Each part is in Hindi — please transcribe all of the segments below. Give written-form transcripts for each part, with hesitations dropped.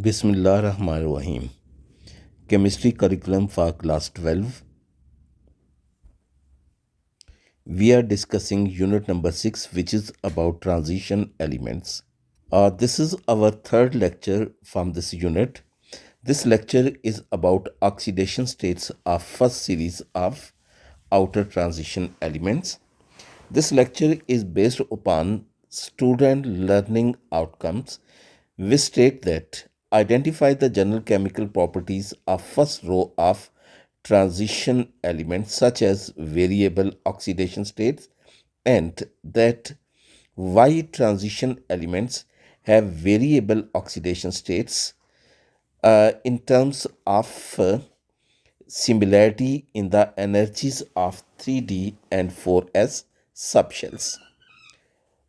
Bismillahirrahmanirrahim. Chemistry curriculum for class 12. We are discussing unit number 6, which is about transition elements. This is our third lecture from this unit. This lecture is about oxidation states of first series of outer transition elements. This lecture is based upon student learning outcomes. We state that identify the general chemical properties of first row of transition elements such as variable oxidation states, and that why transition elements have variable oxidation states in terms of similarity in the energies of 3D and 4s subshells.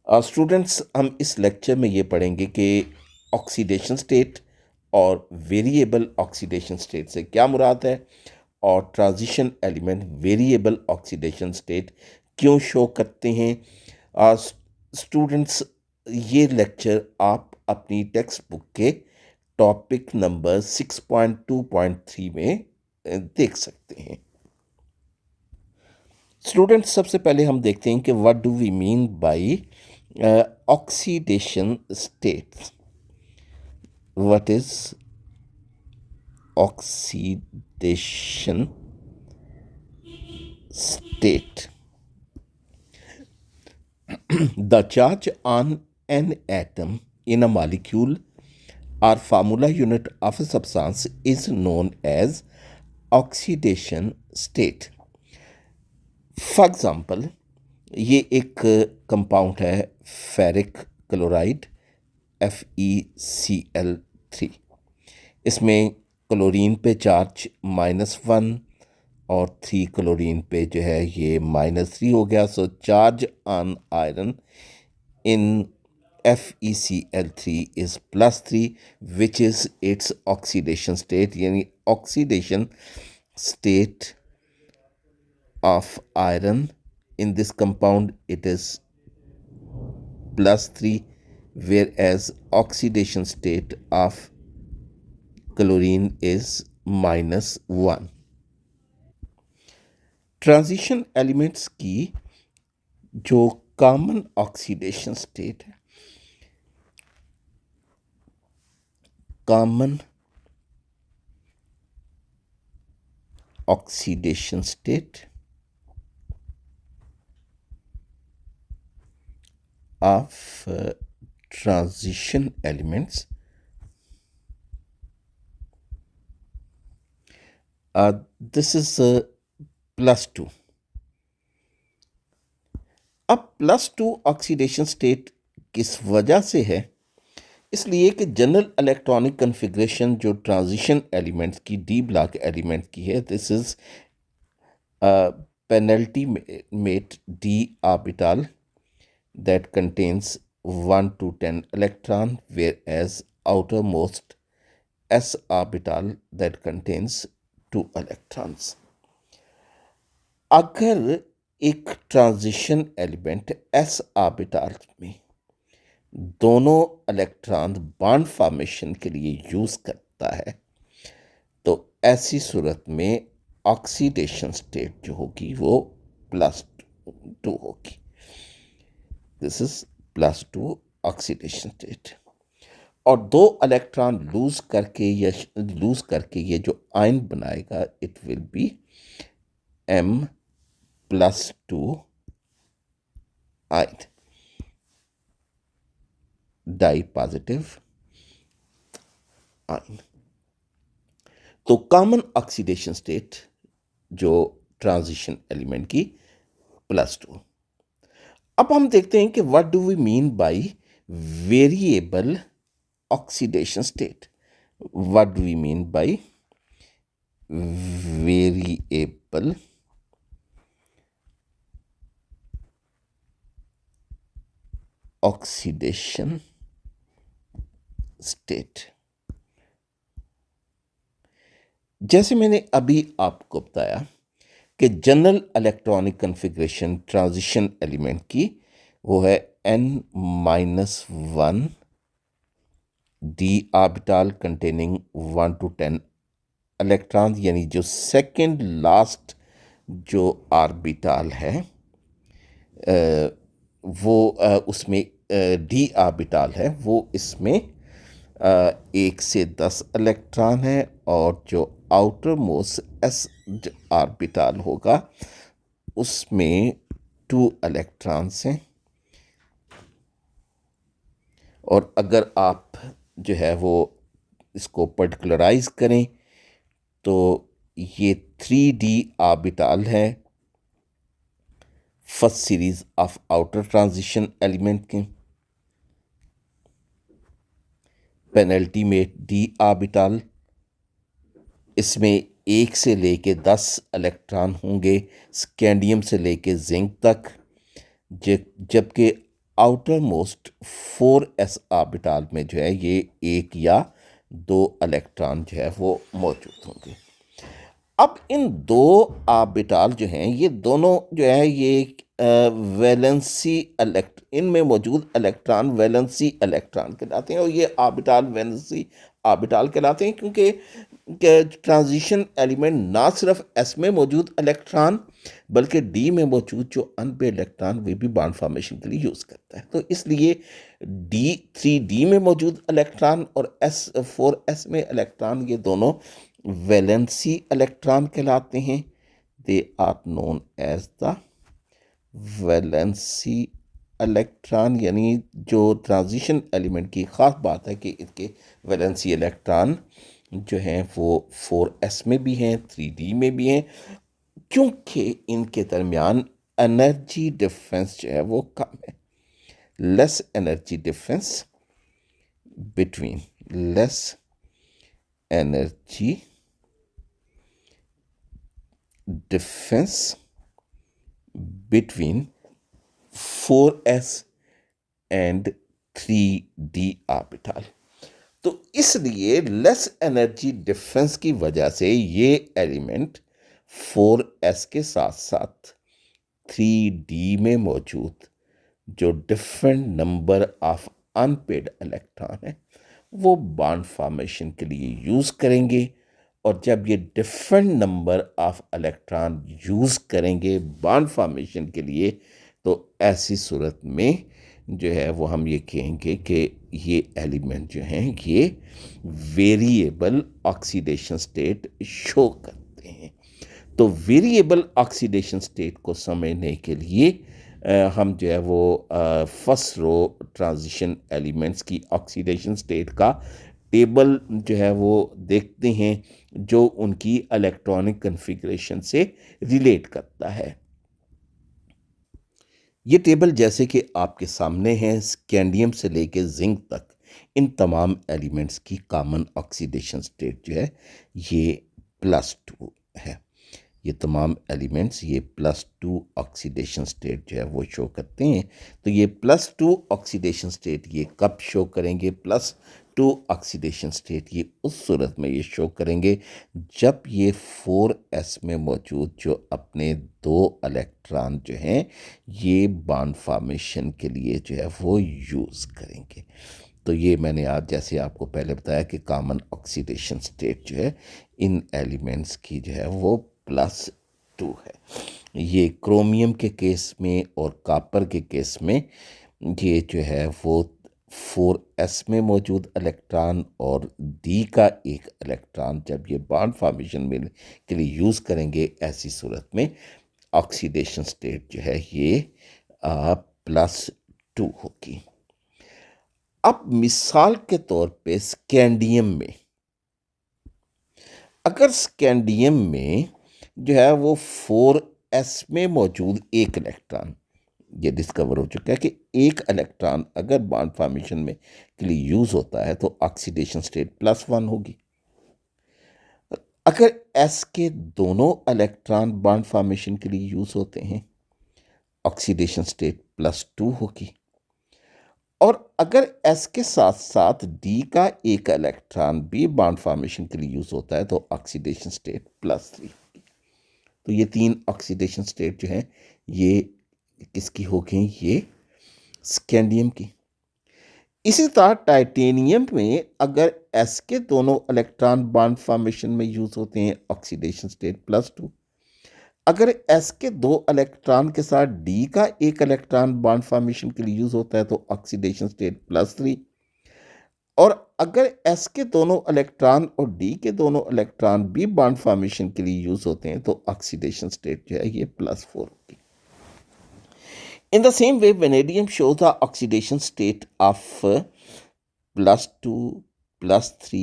Students हम इस लेक्चर में ये पढ़ेंगे कि ऑक्सीडेशन स्टेट और वेरिएबल ऑक्सीडेशन स्टेट से क्या मुराद है, और transition element variable oxidation state क्यों शो करते हैं। स्टूडेंट्स, ये लेक्चर आप अपनी टेक्स्ट बुक के टॉपिक नंबर 6.2.3 में देख सकते हैं। स्टूडेंट्स, सबसे पहले हम देखते हैं कि what do we mean by oxidation states. What is oxidation state? The charge on an atom in a molecule or formula unit of a substance is known as oxidation state. For example, ये एक कंपाउंड है फेरिक क्लोराइड FeCl3। इसमें क्लोरीन पे चार्ज -1 और 3 क्लोरीन पे जो है ये -3 हो गया। So charge on iron in FeCl3 is +3 which is its oxidation state, यानी oxidation state of iron in this compound it is +3, whereas oxidation state of chlorine is -1. Transition elements की जो कॉमन ऑक्सीडेशन स्टेट है, common oxidation state of transition elements this is +2. अब +2 ऑक्सीडेशन स्टेट किस वजह से है? इसलिए कि जनरल इलेक्ट्रॉनिक कन्फिग्रेशन जो ट्रांजिशन एलिमेंट्स की डी ब्लॉक एलिमेंट की है, this is penultimate D orbital that contains 1 to 10 electron, whereas outermost s orbital that contains 2 electrons. अगर एक ट्रांजिशन एलिमेंट s ऑर्बिटल में दोनों इलेक्ट्रॉन बॉन्ड फॉर्मेशन के लिए यूज करता है, तो ऐसी सूरत में ऑक्सीडेशन स्टेट जो होगी वो +2 होगी। This is +2 oxidation state. और 2 इलेक्ट्रॉन लूज करके ये जो आयन बनाएगा, it will be M+2 ion, dipositive ion. तो कॉमन ऑक्सीडेशन स्टेट जो ट्रांजिशन एलिमेंट की +2। अब हम देखते हैं कि what do we mean by variable oxidation state. What do we mean by variable oxidation state? जैसे मैंने अभी आपको बताया कि general electronic configuration transition element की वो है N-1 d orbital containing 1 to 10 electron, यानी जो सेकंड लास्ट जो ऑर्बिटल है वो उसमें डी ऑर्बिटल है, वो इसमें 1 से 10 इलेक्ट्रॉन है, और जो आउटर मोस्ट एस ऑर्बिटल होगा उसमें 2 इलेक्ट्रॉन्स हैं। और अगर आप जो है वो इसको पर्टिकुलराइज करें तो ये 3D ऑर्बिटल है first series of outer transition element के। पेनल्टी में डी ऑर्बिटल, इसमें 1 से लेके 10 इलेक्ट्रॉन होंगे स्कैंडियम से लेके जिंक तक, जबकि आउटर मोस्ट 4s ऑर्बिटल में जो है ये 1 या 2 इलेक्ट्रॉन जो है वो मौजूद होंगे। अब इन 2 ऑर्बिटल जो हैं ये दोनों जो है ये वैलेंसी इनमें मौजूद इलेक्ट्रॉन वैलेंसी इलेक्ट्रॉन कहलाते हैं, और ये ऑर्बिटल वैलेंसी ऑर्बिटल कहलाते हैं क्योंकि ट्रांजिशन एलिमेंट ना सिर्फ एस में मौजूद इलेक्ट्रॉन बल्कि डी में मौजूद जो अनपेड इलेक्ट्रॉन वे भी बॉन्ड फॉर्मेशन के लिए यूज़ करता है। तो इसलिए डी 3D में मौजूद इलेक्ट्रॉन और S4s में इलेक्ट्रॉन ये दोनों वैलेंसी इलेक्ट्रॉन कहलाते हैं। They are known as the valency electron, यानी जो ट्रांजिशन एलिमेंट की ख़ास बात है कि इसके वैलेंसी इलेक्ट्रॉन जो हैं वो 4s में भी हैं 3D में भी हैं, क्योंकि इनके दरमियान एनर्जी डिफरेंस जो है वो कम है। Less energy difference between less energy difference between 4s and 3D orbital. तो इसलिए लेस एनर्जी डिफरेंस की वजह से ये एलिमेंट 4s के साथ साथ 3D में मौजूद जो different number of unpaired electron है वो बॉन्ड फॉर्मेशन के लिए यूज़ करेंगे। और जब ये different number of electron use करेंगे बॉन्ड फॉर्मेशन के लिए तो ऐसी सूरत में जो है वो हम ये कहेंगे कि ये एलिमेंट जो हैं ये वेरिएबल ऑक्सीडेशन स्टेट शो करते हैं। तो वेरिएबल ऑक्सीडेशन स्टेट को समझने के लिए हम जो है वो फर्स्ट रो ट्रांजिशन एलिमेंट्स की ऑक्सीडेशन स्टेट का टेबल जो है वो देखते हैं जो उनकी इलेक्ट्रॉनिक कन्फिग्रेशन से रिलेट करता है। ये टेबल जैसे कि आपके सामने है, स्कैंडियम से लेके जिंक तक इन तमाम एलिमेंट्स की कॉमन ऑक्सीडेशन स्टेट जो है ये +2 है। ये तमाम एलिमेंट्स ये +2 ऑक्सीडेशन स्टेट जो है वो शो करते हैं। तो ये +2 ऑक्सीडेशन स्टेट ये कब शो करेंगे? +2 ऑक्सीडेशन स्टेट ये उस सूरत में ये शो करेंगे जब ये 4s में मौजूद जो अपने 2 इलेक्ट्रॉन जो हैं ये बॉन्ड फॉर्मेशन के लिए जो है वो यूज़ करेंगे। तो ये मैंने आज जैसे आपको पहले बताया कि कॉमन ऑक्सीडेशन स्टेट जो है इन एलिमेंट्स की जो है वो +2 है। ये क्रोमियम के केस में और कॉपर के केस में ये जो है वो 4s में मौजूद इलेक्ट्रॉन और D का एक इलेक्ट्रॉन जब ये बॉन्ड फॉर्मेशन में के लिए यूज़ करेंगे ऐसी सूरत में ऑक्सीडेशन स्टेट जो है ये +2 होगी। अब मिसाल के तौर पे स्कैंडियम में, अगर स्कैंडियम में जो है वो 4s में मौजूद एक इलेक्ट्रॉन ये डिस्कवर हो चुका है कि एक इलेक्ट्रॉन अगर बॉन्ड फॉर्मेशन में के लिए यूज़ होता है तो ऑक्सीडेशन स्टेट +1 होगी। अगर s के दोनों इलेक्ट्रॉन बॉन्ड फॉर्मेशन के लिए यूज़ होते हैं ऑक्सीडेशन स्टेट +2 होगी। और अगर s के साथ साथ D का एक इलेक्ट्रॉन भी बॉन्ड फॉर्मेशन के लिए यूज़ होता है तो ऑक्सीडेशन स्टेट +3 होगी। तो ये 3 ऑक्सीडेशन स्टेट जो हैं ये किसकी हो गई? ये स्कैंडियम की। इसी तरह टाइटेनियम में अगर s के दोनों इलेक्ट्रॉन बॉन्ड फॉर्मेशन में यूज होते हैं ऑक्सीडेशन स्टेट +2। अगर s के दो इलेक्ट्रॉन के साथ d का एक इलेक्ट्रॉन बॉन्ड फॉर्मेशन के लिए यूज होता है तो ऑक्सीडेशन स्टेट +3। और अगर s के दोनों इलेक्ट्रॉन और d के दोनों इलेक्ट्रॉन भी बॉन्ड फॉर्मेशन के लिए यूज होते हैं तो ऑक्सीडेशन स्टेट जो है ये +4 होगी। In the same way, vanadium shows the oxidation state of +2, +3,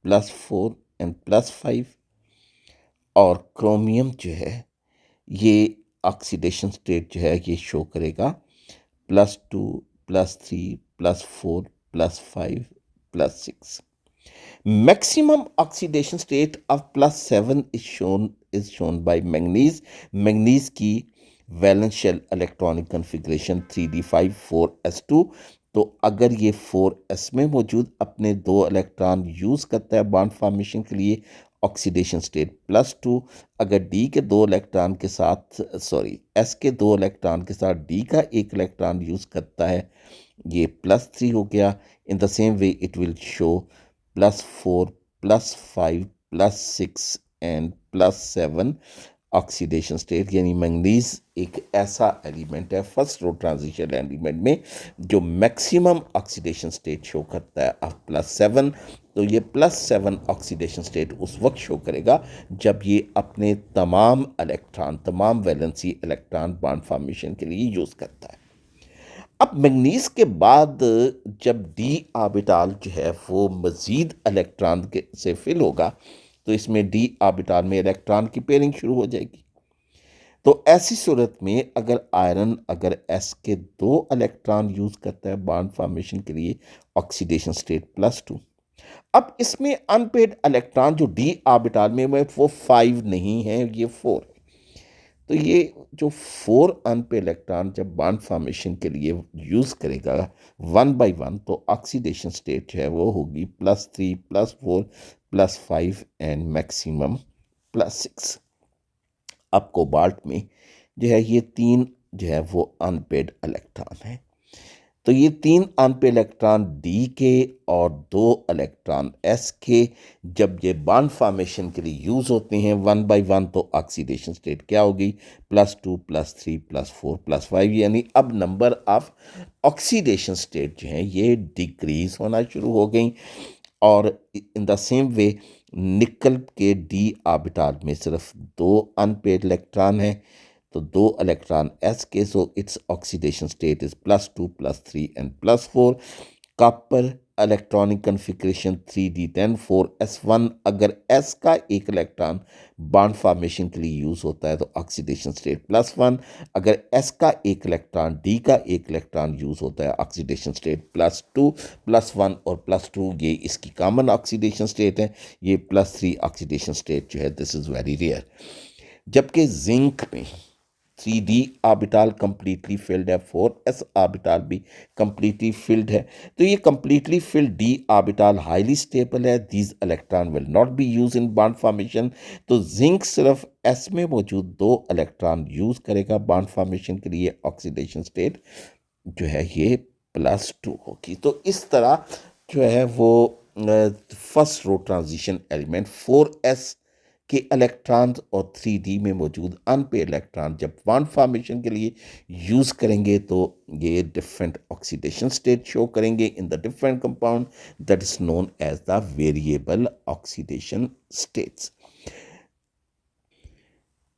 +4 and +5। और क्रोमियम जो है ये ऑक्सीडेशन स्टेट जो है ये शो करेगा +2, +3, +4, +5, +6। Maximum oxidation state of +7 is shown by manganese। Manganese की valence shell electronic configuration 3d5 4s2। तो अगर ये 4s में मौजूद अपने दो इलेक्ट्रॉन यूज करता है बॉन्ड फॉर्मेशन के लिए ऑक्सीडेशन स्टेट +2। अगर डी के दो इलेक्ट्रॉन के साथ एस के दो इलेक्ट्रॉन के साथ डी का एक इलेक्ट्रॉन यूज करता है ये +3 हो गया। In the same way it will show +4, +5, +6 and +7 oxidation state. यानी मैंगनीज एक ऐसा एलिमेंट है फर्स्ट रो ट्रांजिशन एलिमेंट में जो मैक्सिमम ऑक्सीडेशन स्टेट शो करता है ऑफ +7। तो ये +7 ऑक्सीडेशन स्टेट उस वक्त शो करेगा जब ये अपने तमाम वैलेंसी इलेक्ट्रॉन बॉन्ड फॉर्मेशन के लिए यूज करता है। अब मैंगनीज के बाद जब डी ऑर्बिटल जो है वो मज़ीद इलेक्ट्रॉन के से फिल होगा तो इसमें डी ऑर्बिटल में इलेक्ट्रॉन की पेयरिंग शुरू हो जाएगी। तो ऐसी सूरत में अगर आयरन अगर एस के दो इलेक्ट्रॉन यूज करता है बॉन्ड फॉर्मेशन के लिए ऑक्सीडेशन स्टेट +2। अब इसमें अनपेड इलेक्ट्रॉन जो डी ऑर्बिटल में वो 5 नहीं है ये 4। तो ये जो 4 अनपेड इलेक्ट्रॉन जब बॉन्ड फॉर्मेशन के लिए यूज करेगा 1 बाय 1 तो ऑक्सीडेशन स्टेट जो है वो होगी +3, +4, +5 एंड मैक्सिमम +6। अब कोबाल्ट में जो है ये 3 जो है वो अनपेड इलेक्ट्रॉन है। तो ये 3 अनपेड इलेक्ट्रॉन डी के और 2 इलेक्ट्रॉन एस के जब ये बॉन्ड फॉर्मेशन के लिए यूज होते हैं 1 बाय 1 तो ऑक्सीडेशन स्टेट क्या होगी +2, +3, +4, +5। यानी अब नंबर ऑफ ऑक्सीडेशन स्टेट जो है ये डिक्रीज होना शुरू हो गई। और इन द सेम वे निकल के डी ऑर्बिटल में सिर्फ 2 अनपेड इलेक्ट्रॉन हैं तो 2 इलेक्ट्रॉन एस के so it's oxidation state is +2, +3 and +4। Copper electronic configuration 3d10 4s1। अगर s का एक इलेक्ट्रॉन बॉन्ड फॉर्मेशन के लिए यूज होता है तो ऑक्सीडेशन स्टेट +1। अगर s का एक इलेक्ट्रॉन d का एक इलेक्ट्रॉन यूज होता है ऑक्सीडेशन स्टेट +2। +1 और +2 ये इसकी कॉमन ऑक्सीडेशन स्टेट है। ये +3 ऑक्सीडेशन स्टेट जो है दिस इज वेरी रेयर। जबकि जिंक में 3d ऑर्बिटल कंप्लीटली फिल्ड है 4s ऑर्बिटल भी कंप्लीटली फिल्ड है। तो ये completely filled d orbital highly stable है। These electron will not be use in bond formation. तो जिंक सिर्फ s में मौजूद 2 इलेक्ट्रॉन यूज करेगा बॉन्ड फॉर्मेशन के लिए ऑक्सीडेशन स्टेट जो है ये +2 होगी। तो इस तरह जो है वो first row transition element 4s के इलेक्ट्रॉन और 3d में मौजूद अनपेड इलेक्ट्रॉन जब बॉन्ड फॉर्मेशन के लिए यूज करेंगे तो ये डिफरेंट ऑक्सीडेशन स्टेट शो करेंगे in the different compound that is known as the variable oxidation states.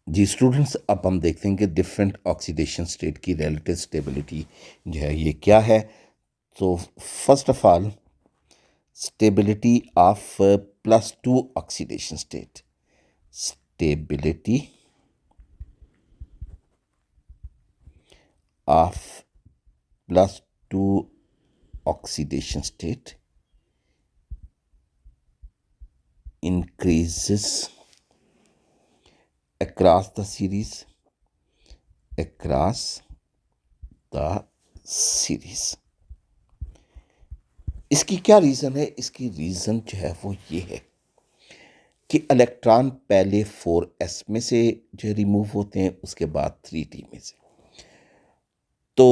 जी स्टूडेंट्स अब हम देखते हैं कि डिफरेंट ऑक्सीडेशन स्टेट की रिलेटिव स्टेबिलिटी जो है ये क्या है। तो first of all stability of +2 oxidation state. Stability of +2 oxidation state increases across the series इसकी क्या रीज़न है? इसकी रीज़न जो है वो ये है कि इलेक्ट्रॉन पहले 4s में से जो रिमूव होते हैं उसके बाद 3d में से। तो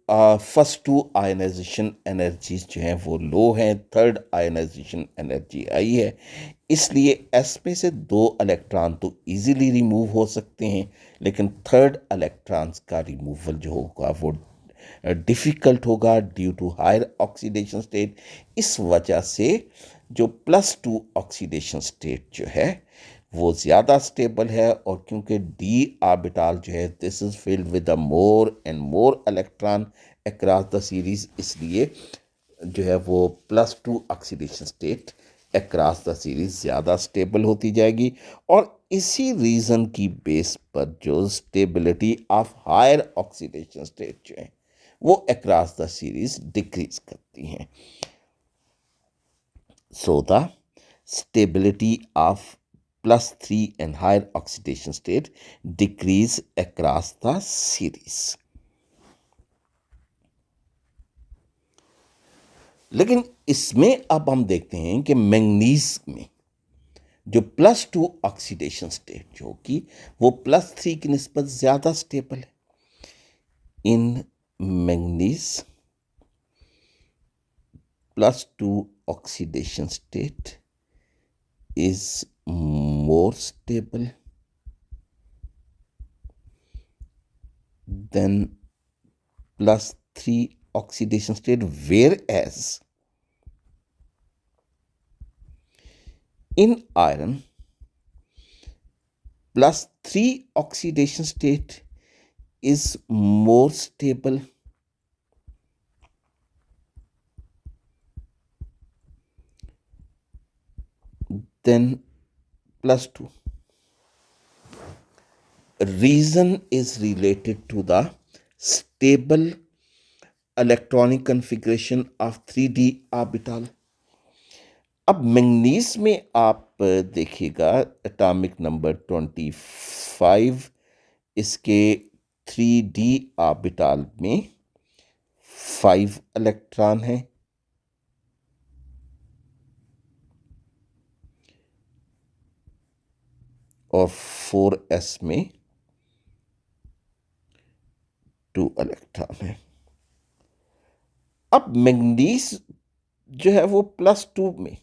फर्स्ट टू आयनाइजेशन एनर्जीज जो हैं वो लो हैं, थर्ड आयनाइजेशन एनर्जी हाई है, इसलिए एस में से दो इलेक्ट्रॉन तो इजीली रिमूव हो सकते हैं, लेकिन थर्ड इलेक्ट्रॉन्स का रिमूवल जो होगा वो डिफ़िकल्ट होगा due to higher oxidation state. इस वजह से जो प्लस टू ऑक्सीडेशन स्टेट जो है वो ज़्यादा स्टेबल है, और क्योंकि डी ऑर्बिटल जो है this is filled with the more and more electron across the series, इसलिए जो है वो plus two oxidation state across the series ज़्यादा स्टेबल होती जाएगी, और इसी रीज़न की बेस पर जो stability of higher oxidation state जो है वो अक्रॉस द सीरीज डिक्रीज करती हैं। So the stability of +3 and higher oxidation state decrease across the series. लेकिन इसमें अब हम देखते हैं कि मैंगनीज में जो +2 ऑक्सीडेशन स्टेट जो कि वो +3 की निस्बत ज़्यादा स्टेबल है। In manganese +2 oxidation state is more stable than +3 oxidation state, whereas in iron +3 oxidation state is more stable than +2. Reason is related to the stable electronic configuration of 3d orbital. अब मैंगनीज में आप देखिएगा एटॉमिक नंबर 25, इसके 3d ऑर्बिटल में 5 इलेक्ट्रॉन हैं, और 4s में 2 इलेक्ट्रॉन हैं। अब मैंगनीज जो है वो +2 में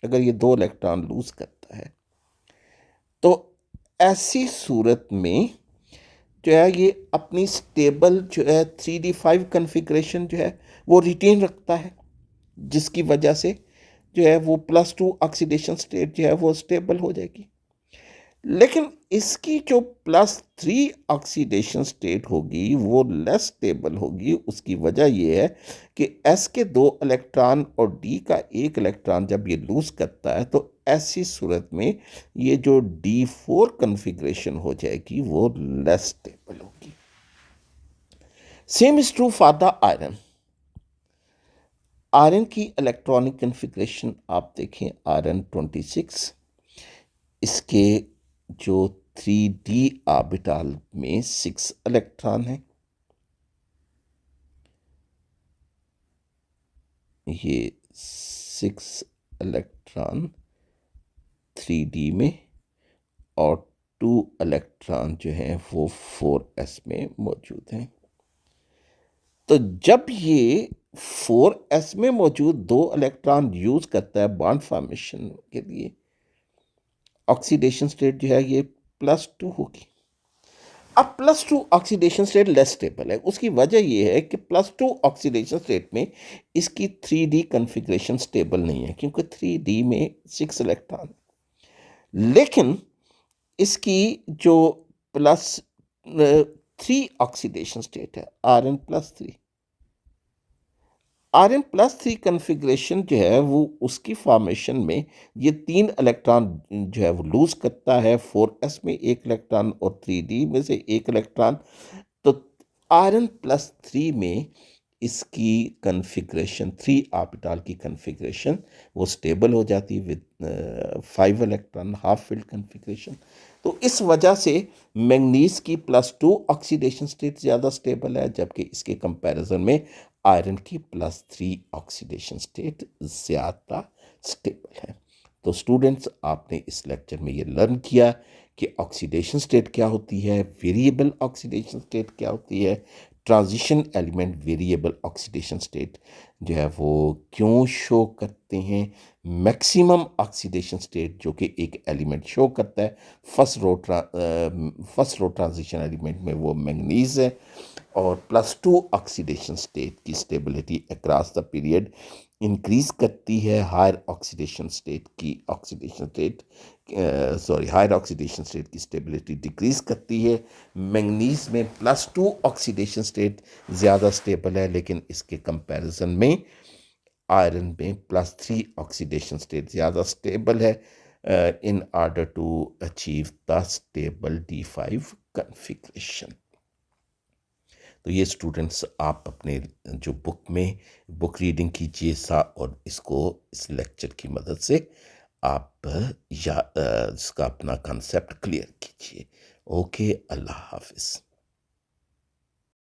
अगर ये 2 इलेक्ट्रॉन लूज करता है तो ऐसी सूरत में जो है ये अपनी स्टेबल जो है 3d5 कन्फिग्रेशन जो है वो रिटेन रखता है, जिसकी वजह से जो है वो +2 ऑक्सीडेशन स्टेट जो है वो स्टेबल हो जाएगी। लेकिन इसकी जो +3 ऑक्सीडेशन स्टेट होगी वो लेस स्टेबल होगी। उसकी वजह ये है कि S के 2 इलेक्ट्रॉन और D का 1 इलेक्ट्रॉन जब ये लूज करता है तो ऐसी सूरत में ये जो D4 कन्फिग्रेशन हो जाएगी वो लेस स्टेबल होगी। Same is true for the iron. Iron की इलेक्ट्रॉनिक कन्फिग्रेशन आप देखें, आयरन 26, इसके जो 3d ऑर्बिटल में 6 इलेक्ट्रॉन हैं, ये 6 इलेक्ट्रॉन 3d में, और 2 इलेक्ट्रॉन जो हैं वो 4s में मौजूद हैं। तो जब ये 4s में मौजूद 2 इलेक्ट्रॉन यूज करता है बॉन्ड फॉर्मेशन के लिए, ऑक्सीडेशन स्टेट जो है ये +2 होगी। अब +2 ऑक्सीडेशन स्टेट लेस स्टेबल है। उसकी वजह ये है कि +2 ऑक्सीडेशन स्टेट में इसकी 3d कन्फिग्रेशन स्टेबल नहीं है, क्योंकि 3d में 6 इलेक्ट्रॉन, लेकिन इसकी जो +3 ऑक्सीडेशन स्टेट है Rn+3, Rn+3 कन्फिग्रेशन जो है वो उसकी फॉर्मेशन में ये 3 इलेक्ट्रॉन जो है वो लूज करता है, 4s में 1 इलेक्ट्रॉन और 3d में से 1 इलेक्ट्रॉन। तो Rn+3 में इसकी कन्फिग्रेशन 3 ऑर्बिटल की कन्फिग्रेशन वो स्टेबल हो जाती है with 5 electron half filled configuration. तो इस वजह से मैंगनीज की +2 ऑक्सीडेशन स्टेट ज़्यादा स्टेबल है, जबकि इसके कंपैरिजन में आयरन की +3 ऑक्सीडेशन स्टेट ज़्यादा स्टेबल है। तो स्टूडेंट्स, आपने इस लेक्चर में ये लर्न किया कि ऑक्सीडेशन स्टेट क्या होती है, वेरिएबल ऑक्सीडेशन स्टेट क्या होती है, transition element variable oxidation state जो है वो क्यों शो करते हैं? मैक्सिमम ऑक्सीडेशन स्टेट जो कि एक एलिमेंट शो करता है फर्स्ट रो ट्रांजिशन एलिमेंट में वो मैंगनीज है, और +2 ऑक्सीडेशन स्टेट की stability across the period increase करती है हायर ऑक्सीडेशन स्टेट की हायर ऑक्सीडेशन स्टेट की स्टेबिलिटी डिक्रीज करती है। मैंगनीज में +2 ऑक्सीडेशन स्टेट ज़्यादा स्टेबल है, लेकिन इसके कंपैरिजन में आयरन में +3 ऑक्सीडेशन स्टेट ज़्यादा स्टेबल है in order to achieve the stable D5 configuration. तो ये स्टूडेंट्स आप अपने जो बुक रीडिंग कीजिए और इसको इस लेक्चर की मदद से आप इसका अपना कंसेप्ट क्लियर कीजिए। ओके, अल्लाह हाफिज़।